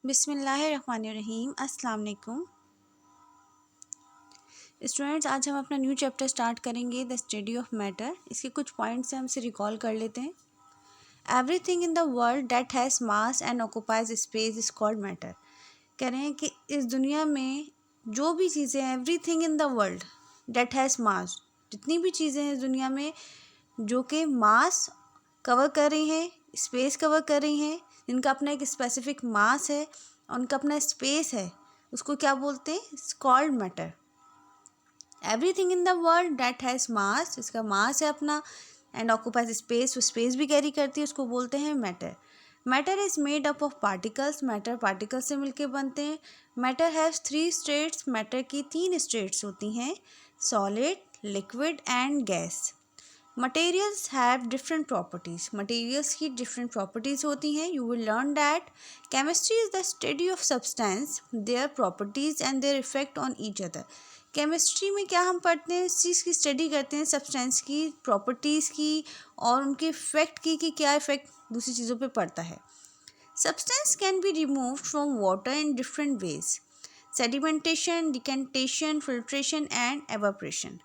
बिस्मिल्लाहिर्रहमानिर्रहीम। अस्सलाम वालेकुम स्टूडेंट्स, आज हम अपना न्यू चैप्टर स्टार्ट करेंगे द स्टडी ऑफ मैटर। इसके कुछ पॉइंट्स से हमसे रिकॉल कर लेते हैं। Everything in the world that has mass and occupies space is called matter. कह रहे हैं कि इस दुनिया में जो भी चीज़ें हैं, everything in the world that has मास, जितनी भी चीज़ें हैं इस दुनिया में जो कि मास कवर कर रही हैं, स्पेस कवर कर रही हैं, जिनका अपना एक स्पेसिफिक मास है और उनका अपना स्पेस है, उसको क्या बोलते हैं? It's called matter. Everything in the world that has मास, इसका मास है अपना, एंड ऑक्यूपाइज स्पेस, वो स्पेस भी कैरी करती है, उसको बोलते हैं matter. Matter is made up of particles, matter particles से मिलके बनते हैं। मैटर हैज़ 3 स्टेट्स, मैटर की 3 स्टेट्स होती हैं, solid, liquid and gas. Materials have different properties, materials की डिफरेंट प्रॉपर्टीज़ होती हैं। You will learn that chemistry is the study of substance, their properties and their effect on each other. Chemistry में क्या हम पढ़ते हैं? इस चीज़ की स्टडी करते हैं, सब्सटेंस की प्रॉपर्टीज़ की और उनके इफेक्ट की, कि क्या इफेक्ट दूसरी चीज़ों पे पड़ता है। Substance can be removed from water in different ways, sedimentation, decantation, filtration and evaporation.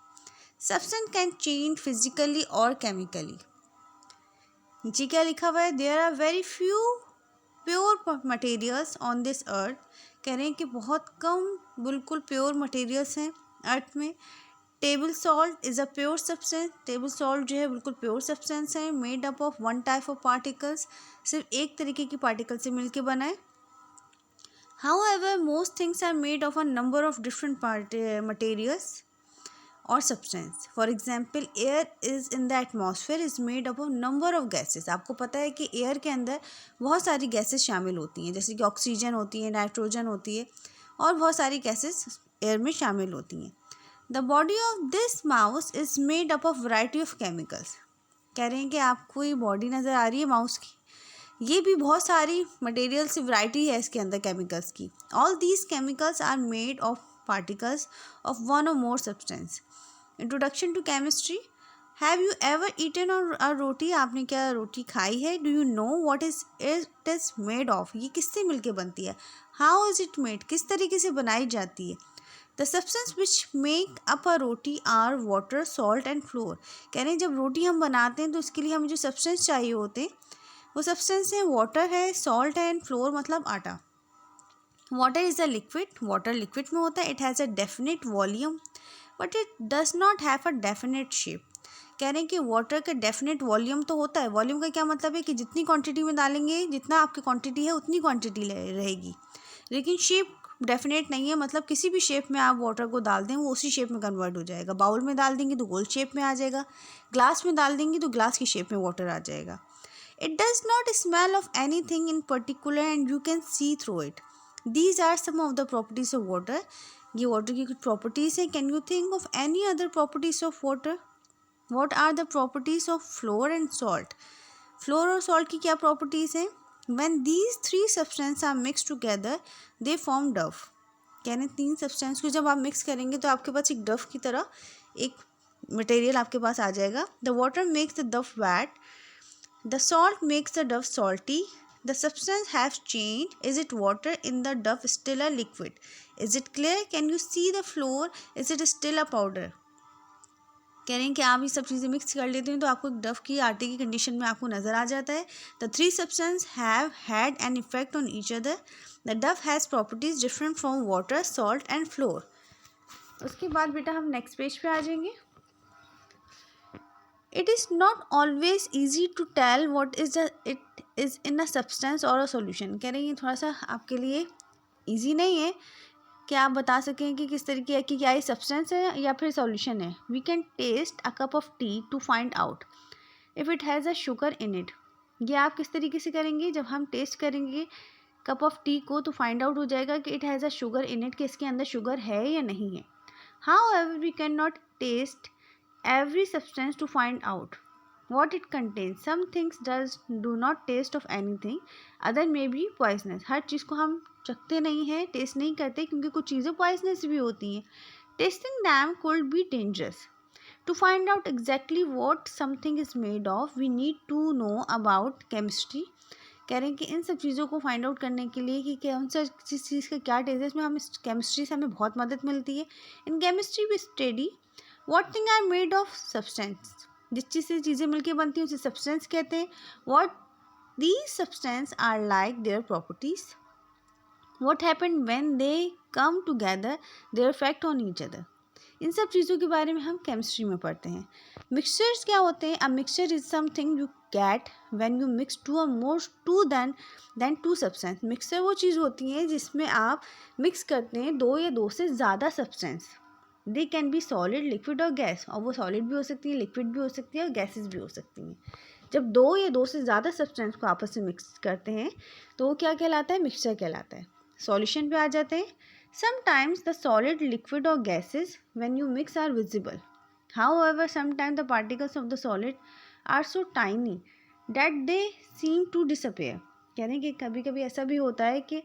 Substance can change physically और केमिकली। नीचे क्या लिखा हुआ है? There are very few pure materials on this earth. कह रहे हैं कि बहुत कम बिल्कुल प्योर मटेरियल्स हैं अर्थ में। Table salt is a pure substance, table salt जो है बिल्कुल प्योर सब्सटेंस है, made up of one type of particles, सिर्फ एक तरीके की पार्टिकल से मिलके बना है। However, most things are made of a number of different materials और substance. For example, air is in the atmosphere is made up of number of gases. आपको पता है कि एयर के अंदर बहुत सारी गैसेस शामिल होती हैं, जैसे कि ऑक्सीजन होती है, नाइट्रोजन होती है और बहुत सारी गैसेस एयर में शामिल होती हैं। The body of this mouse is made up of variety of chemicals. कह रहे हैं कि आपको ये बॉडी नज़र आ रही है माउस की, ये भी बहुत सारी मटेरियल से वैरायटी है इसके अंदर केमिकल्स की। All these chemicals are made of particles of one or more substance. Introduction to chemistry. Have you ever eaten a roti? आपने क्या रोटी खाई है? Do you know what is it is made of? ये किससे मिलके बनती है? How is it made? किस तरीके से बनाई जाती है? The substance which make up a roti are water, salt and flour. कह रहे हैं जब रोटी हम बनाते हैं तो इसके लिए हमें जो सब्सटेंस चाहिए होते हैं वो सब्सटेंस है, वाटर है, सॉल्ट है एंड फ्लोर मतलब आटा। Water is a liquid, water liquid में होता है। It has a definite volume but it does not have a definite shape. कह रहे हैं कि वाटर का डेफिनेट वॉल्यूम तो होता है। वॉल्यूम का क्या मतलब है? कि जितनी क्वांटिटी में डालेंगे, जितना आपकी क्वांटिटी है उतनी क्वांटिटी रहेगी, लेकिन शेप डेफिनेट नहीं है। मतलब किसी भी शेप में आप वाटर को डाल दें वो उसी शेप में कन्वर्ट हो जाएगा। बाउल में डाल देंगे तो गोल शेप में आ जाएगा, ग्लास में डाल देंगे तो ग्लास की शेप में वाटर आ जाएगा। It does not smell of anything in particular and you can see through it. These are some of the properties of water. ये water की कुछ properties हैं. Can you think of any other properties of water? What are the properties of flour and salt? Flour और salt की क्या properties हैं? When these three substances are mixed together, they form dough. यानी 3 substance को जब आप mix करेंगे तो आपके पास एक डफ की तरह एक मटेरियल आपके पास आ जाएगा। द वाटर मेक्स द डफ wet. The salt makes the dough salty. The substance has changed. Is it water in the dough still a liquid? Is it clear? Can you see the flour? Is it still a powder? कह रहे हैं कि आप ये सब चीज़ें mix कर लेते हैं तो आपको एक डफ की आटे की कंडीशन में आपको नज़र आ जाता है। The 3 substance have had an effect on each other. The dough has properties different from water, salt and flour. उसके बाद बेटा हम नेक्स्ट पेज पे आ जाएंगे। It is not always easy to tell what it is in a substance or a solution। कह रहे हैं ये थोड़ा सा आपके लिए easy नहीं है कि आप बता सकें कि किस तरीके की क्या ये substance है या फिर solution है। We can taste a cup of tea to find out if it has a sugar in it। ये आप किस तरीके से करेंगे? जब हम टेस्ट करेंगे कप ऑफ टी को तो फाइंड आउट हो जाएगा कि it has a sugar in it, कि इसके अंदर शुगर है या नहीं है। However, we cannot taste every substance to find out what it contains. Some things do not taste of anything, other may be poisonous। हर चीज़ को हम चखते नहीं हैं, टेस्ट नहीं करते, क्योंकि कुछ चीज़ें पॉइजनस भी होती हैं। Tasting them could be dangerous. To find out exactly what something is made of, we need to know about chemistry. कह रहे हैं कि इन सब चीज़ों को फाइंड आउट करने के लिए कि कौन सा जिस चीज़ का क्या टेस्ट है, इसमें हमें केमिस्ट्री से हमें बहुत मदद मिलती है। In chemistry we study what thing are made of substance, जिस चीज़ से चीज़ें मिलकर बनती हैं उसे सब्सटेंस कहते हैं। What these substance are like their properties, what happen when they come together, their effect on each other. इन सब चीज़ों के बारे में हम केमिस्ट्री में पढ़ते हैं। मिक्सचर्स क्या होते हैं? A mixture is something you get when you mix two then two substance. Mixture वो चीज़ होती है जिसमें आप मिक्स करते हैं दो या दो से ज़्यादा substance. They can be solid, liquid और गैस, और वो सॉलिड भी हो सकती है, लिक्विड भी हो सकती है और गैसेस भी हो सकती हैं। जब दो या दो से ज़्यादा सब्सटेंस को आपस में मिक्स करते हैं तो वो क्या कहलाता है? मिक्सचर कहलाता है। सॉल्यूशन पे आ जाते हैं। Sometimes the solid, liquid or gases when you mix are visible. However, sometimes the particles of the solid are so tiny that they seem to disappear. कह रहे हैं कि कभी कभी ऐसा भी होता है कि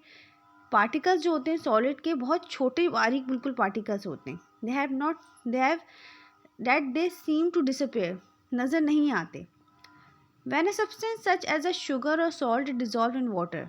पार्टिकल्स जो होते हैं सॉलिड के बहुत छोटे बारीक बिल्कुल पार्टिकल्स होते हैं। they seem to disappear, नज़र नहीं आते। When a substance such as a sugar or salt dissolve in water,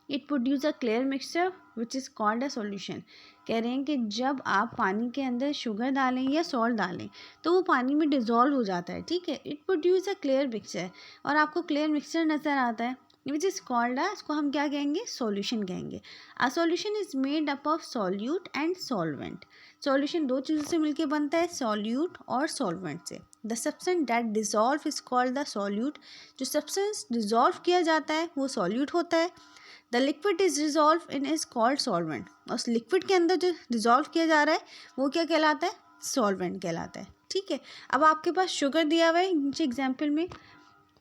it produce a clear mixture which is called a solution. कह रहे हैं कि जब आप पानी के अंदर शुगर डालें या सॉल्ट डालें तो वो पानी में डिज़ोल्व हो जाता है, ठीक है। It produce a clear mixture, और आपको क्लियर मिक्सचर नज़र आता है विच इज़ कॉल्ड इसको हम क्या कहेंगे? सॉल्यूशन कहेंगे। A solution is made up of solute and solvent. Solution दो चीज़ों से मिलकर बनता है, सॉल्यूट और सॉल्वेंट से। The substance that dissolve is called the solute. जो सब्सटेंस डिज़ोल्व किया जाता है वो सॉल्यूट होता है। The liquid is dissolve in is called solvent. और लिक्विड के अंदर जो डिज़ोल्व किया जा रहा है वो क्या कहलाता है? सॉल्वेंट कहलाता है, ठीक है। अब आपके पास शुगर दिया हुआ है नीचे एग्जाम्पल में,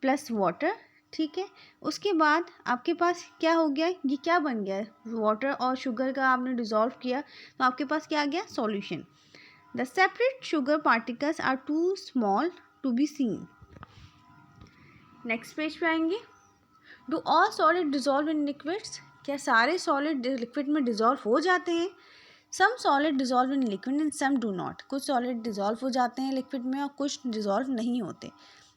प्लस वाटर, ठीक है। उसके बाद आपके पास क्या हो गया? ये क्या बन गया? वाटर और शुगर का आपने डिज़ोल्व किया तो आपके पास क्या आ गया? Solution. The separate sugar particles are too small to be seen. Next page पे आएंगे। Do all solid dissolve in liquids? क्या सारे सॉलिड लिक्विड में डिज़ोल्व हो जाते हैं? Some solid dissolve in liquid and some do not. कुछ solid dissolve हो जाते हैं लिक्विड में और कुछ डिज़ोल्व नहीं होते।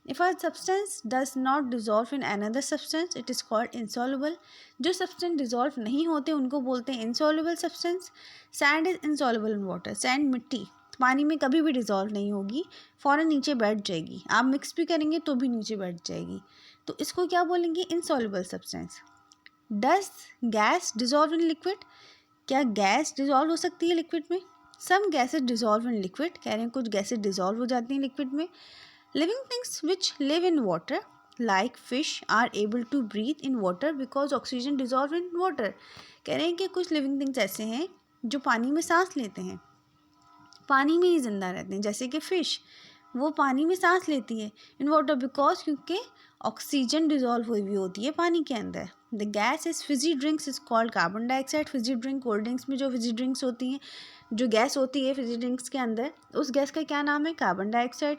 If a substance does not dissolve in another substance it is called insoluble. जो सब्सटेंस डिज़ोल्व नहीं होते उनको बोलते हैं insoluble substance. Sand is insoluble in water. Sand मिट्टी पानी में कभी भी डिज़ोल्व नहीं होगी, फ़ौरन नीचे बैठ जाएगी। आप मिक्स भी करेंगे तो भी नीचे बैठ जाएगी, तो इसको क्या बोलेंगे? Insoluble substance. Does gas dissolve in liquid? क्या गैस डिज़ोल्व हो सकती है लिक्विड में? सम गैसेज डिज़ोल्व इन लिक्विड। कह रहे हैं कुछ गैसेज डिज़ोल्व हो जाती हैं लिक्विड में। Living things which live in water like fish are able to breathe in water because oxygen dissolve in water. कह रहे हैं कि कुछ लिविंग थिंग्स ऐसे हैं जो पानी में सांस लेते हैं, पानी में ही जिंदा रहते हैं, जैसे कि फ़िश, वो पानी में सांस लेती है इन वाटर बिकॉज क्योंकि ऑक्सीजन डिज़ोल्व हुई हुई होती है पानी के अंदर। The gas is Fiji drinks is called carbon dioxide. Fiji drink, cold drinks में जो फिजी ड्रिंक्स होती हैं, जो गैस होती है फिजी ड्रिंक्स के अंदर, उस गैस का क्या नाम है? Carbon dioxide.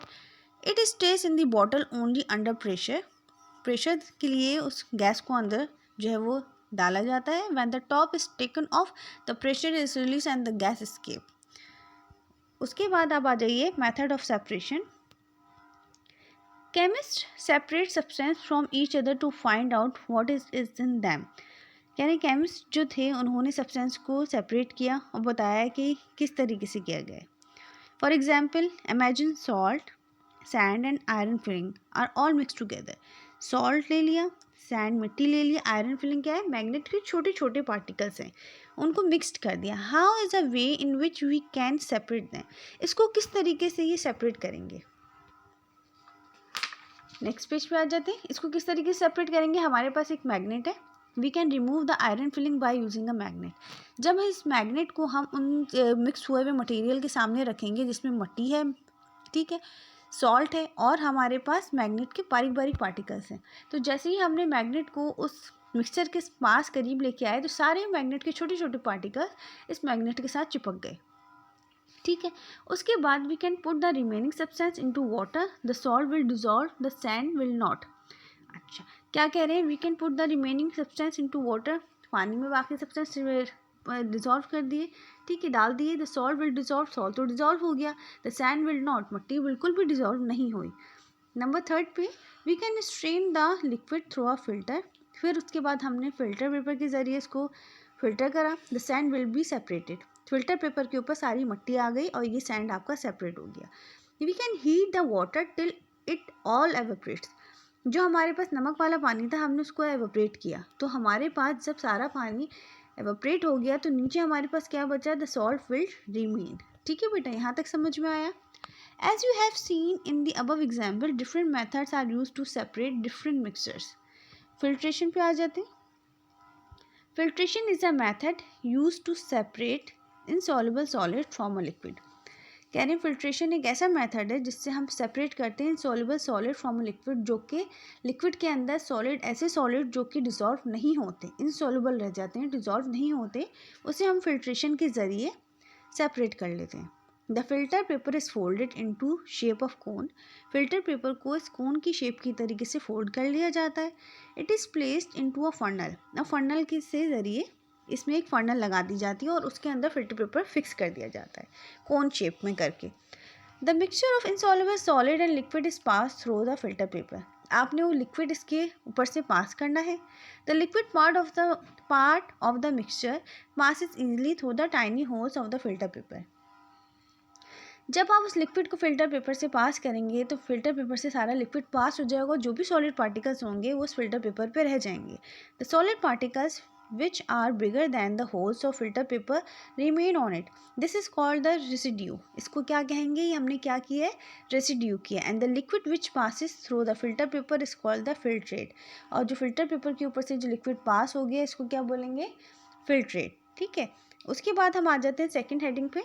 It stage in the bottle only under pressure. Pressure के लिए उस गैस को अंदर जो है वो डाला जाता है। When the top is taken off the pressure is release and the gas escape. उसके बाद आप आ जाइए method of separation. Chemist separate substance from each other to find out what is in them. यानी केमिस्ट जो थे उन्होंने substance को सेपरेट किया और बताया कि किस तरीके से किया गया है। For example imagine salt, sand and iron filling are all mix together. Salt ले लिया, सैंड मिट्टी ले लिया, आयरन फिलिंग क्या है? मैग्नेट के छोटे छोटे पार्टिकल्स हैं, उनको मिक्सड कर दिया। How is a way in which we can separate them. इसको किस तरीके से ये सेपरेट करेंगे? नेक्स्ट पेज पे आ जाते हैं। इसको किस तरीके से सेपरेट करेंगे? हमारे पास एक मैग्नेट है, we can remove the iron filling by using a magnet. जब इस मैग्नेट को हम उन मिक्स हुए हुए मटेरियल के सामने रखेंगे जिसमें मिट्टी है, ठीक है, सॉल्ट है और हमारे पास मैग्नेट के बारीक बारीक पार्टिकल्स हैं, तो जैसे ही हमने मैग्नेट को उस मिक्सचर के पास करीब लेके आए तो सारे मैग्नेट के छोटे छोटे पार्टिकल्स इस मैग्नेट के साथ चिपक गए, ठीक है। उसके बाद we can put the remaining substance into water, the salt will dissolve, the sand will not. अच्छा, क्या कह रहे हैं? We can put the remaining substance into water. पानी में बाकी सब्सटेंस डिजॉल्व कर दिए, ठीक है, डाल दिए। The salt will dissolve, salt तो डिजॉल्व हो गया। द सैंड विल नॉट, मिट्टी बिल्कुल भी डिजॉल्व नहीं हुई। नंबर 3 पे we can strain the liquid through a filter. फिर उसके बाद हमने फिल्टर पेपर के ज़रिए इसको फिल्टर करा। The sand will be separated. Filter paper के ऊपर सारी मिट्टी आ गई और ये सैंड आपका सेपरेट हो गया। We can heat the water till it all evaporates. जो हमारे पास नमक वाला पानी था हमने उसको एवेपरेट किया, तो हमारे पास जब सारा पानी एवेपरेट हो गया तो नीचे हमारे पास क्या बचा, द सॉल्ट विल रिमेन। ठीक है बेटा, यहाँ तक समझ में आया। As you have seen in the above example, different methods are used to separate different mixtures. Filtration पे आ जाते हैं। Filtration is a method used to separate insoluble solid from a liquid. कह रहे हैं फिल्ट्रेशन एक ऐसा मेथड है जिससे हम सेपरेट करते हैं इनसॉल्युबल सॉलिड फ्रॉम लिक्विड, जो कि लिक्विड के अंदर सॉलिड, ऐसे सॉलिड जो कि डिज़ोल्व नहीं होते, इनसॉल्युबल रह जाते हैं, डिज़ोल्व नहीं होते, उसे हम फिल्ट्रेशन के ज़रिए सेपरेट कर लेते हैं। The filter paper is folded into shape of cone. Filter paper को इस कोन की शेप की तरीके से फोल्ड कर लिया जाता है। It is placed into a funnel. अब फनल के से ज़रिए इसमें एक फनल लगा दी जाती है और उसके अंदर फिल्टर पेपर फिक्स कर दिया जाता है कोन शेप में करके। The mixture of insoluble solid and liquid is pass through the filter paper. आपने वो लिक्विड इसके ऊपर से पास करना है। The liquid part of the mixture passes easily through the tiny holes of the filter paper. जब आप उस लिक्विड को फिल्टर पेपर से पास करेंगे तो फिल्टर पेपर से सारा लिक्विड पास हो जाएगा, जो भी सॉलिड पार्टिकल्स होंगे वो उस फिल्टर पेपर पे रह जाएंगे। The solid particles which are bigger than the holes of filter paper remain on it. This is called the residue. इसको क्या कहेंगे, ये हमने क्या किया है, रेसिड्यू किया। And the liquid which passes through the filter paper is called the filtrate. और जो फिल्टर पेपर के ऊपर से जो लिक्विड पास हो गया इसको क्या बोलेंगे, फिल्ट्रेट। ठीक है, उसके बाद हम आ जाते हैं सेकेंड हेडिंग पे,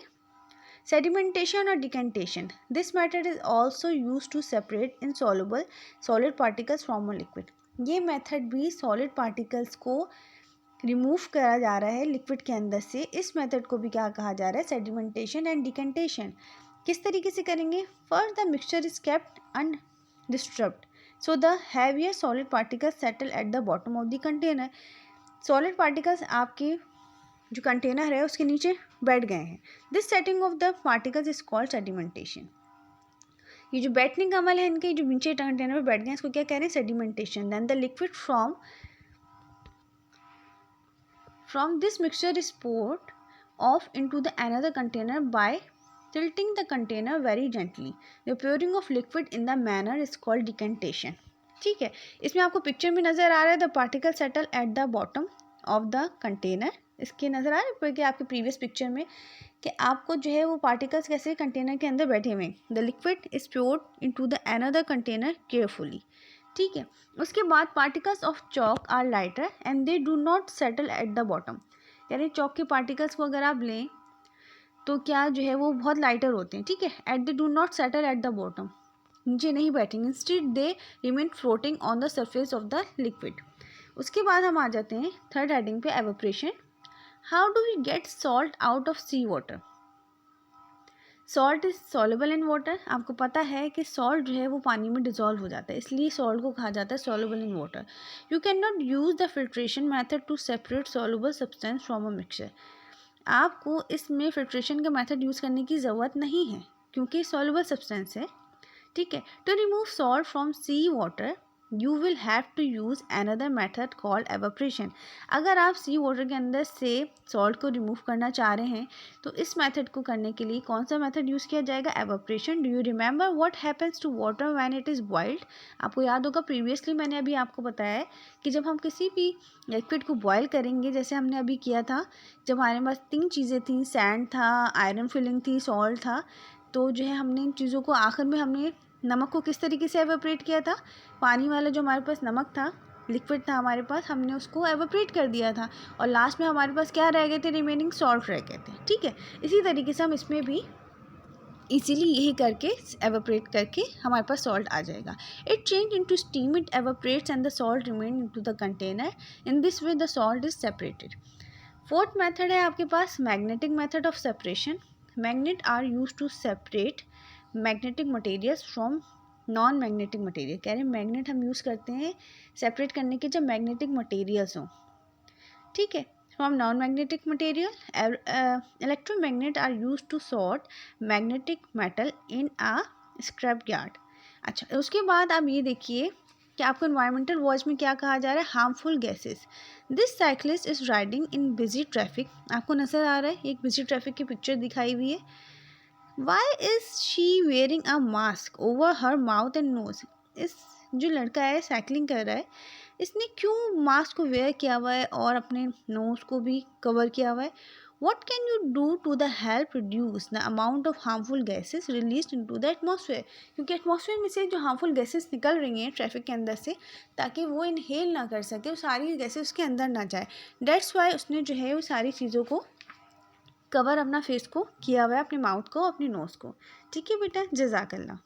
सेडिमेंटेशन और decantation. This method is also use to separate insoluble solid particles from a liquid. ये मेथड भी सॉलिड पार्टिकल्स को रिमूव करा जा रहा है लिक्विड के अंदर से। इस मेथड को भी क्या कहा जा रहा है, सेडिमेंटेशन एंड डिकेंटेशन। किस तरीके से करेंगे, first the mixture is kept undisturbed so the heavier solid particles settle at the bottom of the container. Solid particles आपके जो कंटेनर है उसके नीचे बैठ गए हैं। This setting of the particles is called sedimentation. ये जो बैठने का अमल है इनके, जो नीचे कंटेनर में बैठ गए हैं, इसको क्या कह रहे हैं, sedimentation. Then the liquid from this mixture is poured off into the another container by tilting the container very gently. The pouring of liquid in the manner is called decantation. ठीक है, इसमें आपको पिक्चर में नज़र आ रहा है the particle settle at the bottom of the container. इसके नज़र आ रहा है कि आपके प्रीवियस पिक्चर में कि आपको जो है वो पार्टिकल्स कैसे कंटेनर के अंदर बैठे हुए हैं। The liquid is poured into the another container carefully. ठीक है, उसके बाद particles of chalk are lighter and they do not settle at the bottom. यानी चॉक के पार्टिकल्स को अगर आप लें तो क्या जो है वो बहुत लाइटर होते हैं। ठीक है, at they do not settle at the bottom, नीचे नहीं बैठेंगे, instead they remain floating on the surface of the liquid. उसके बाद हम आ जाते हैं थर्ड हेडिंग पे, evaporation. How do we get salt out of sea water. Salt is soluble in water. आपको पता है कि सॉल्ट जो है वो पानी में डिजॉल्व हो जाता है, इसलिए सॉल्ट को कहा जाता है soluble in water. You can not use the filtration method to separate soluble substance from a mixture. आपको इसमें फिल्ट्रेशन का मेथड यूज़ करने की ज़रूरत नहीं है क्योंकि सॉल्युबल सब्सटेंस है। ठीक है, to remove salt from sea water you will have to use another method called evaporation. अगर आप सी वाटर के अंदर से सॉल्ट को रिमूव करना चाह रहे हैं तो इस मेथड को करने के लिए कौन सा मेथड यूज़ किया जाएगा, evaporation. Do you remember what happens to water when it is boiled. आपको याद होगा प्रीवियसली मैंने अभी आपको बताया है कि जब हम किसी भी लिक्विड को बॉयल करेंगे, जैसे हमने अभी किया था, जब हमारे पास तीन चीज़ें थी, सैंड था, आयरन फिलिंग थी, सॉल्ट था, तो जो है हमने इन चीज़ों को आखिर में हमने नमक को किस तरीके से एवेपोरेट किया था, पानी वाला जो हमारे पास नमक था, लिक्विड था हमारे पास, हमने उसको एवेपोरेट कर दिया था और लास्ट में हमारे पास क्या रह गए थे, रिमेनिंग सॉल्ट रह गए थे। ठीक है, इसी तरीके से हम इसमें भी इजीली यही करके एवेपोरेट करके हमारे पास सॉल्ट आ जाएगा। It change into steam, it evaporates and the salt remain into the container. In this way the salt is separated. Fourth method है आपके पास magnetic method of separation. Magnet are use to separate magnetic materials from non magnetic material. कह रहे हैं magnet हम use करते हैं separate करने के जब मैग्नेटिक मटेरियल्स हों। ठीक है, from non magnetic material. Electromagnet are use to sort magnetic metal in a scrap yard. अच्छा, उसके बाद आप ये देखिए कि आपको इन्वायरमेंटल वॉच में क्या कहा जा रहा है, harmful gases. This cyclist is riding in busy traffic, आपको नजर आ रहा है एक बिजी ट्रैफिक की पिक्चर दिखाई हुई है। Why is she wearing a mask over her mouth and nose, इस जो लड़का है साइकिलिंग कर रहा है, इसने क्यों मास्क को वेयर किया हुआ है और अपने नोज को भी कवर किया हुआ है। What can you do to the help reduce the amount of harmful gases released into the atmosphere? क्योंकि एटमॉस्फेयर में से जो हार्मफुल गैसेस निकल रही हैं ट्रैफिक के अंदर से, ताकि वो इनहेल ना कर सके, वो सारी गैसेस उसके अंदर ना जाए। डेट्स वाई उसने जो है वो सारी चीज़ों को कवर अपना फेस को किया हुआ है, अपने माउथ को, अपने नोज़ को। ठीक है बेटा, जज़ाकल्लाह।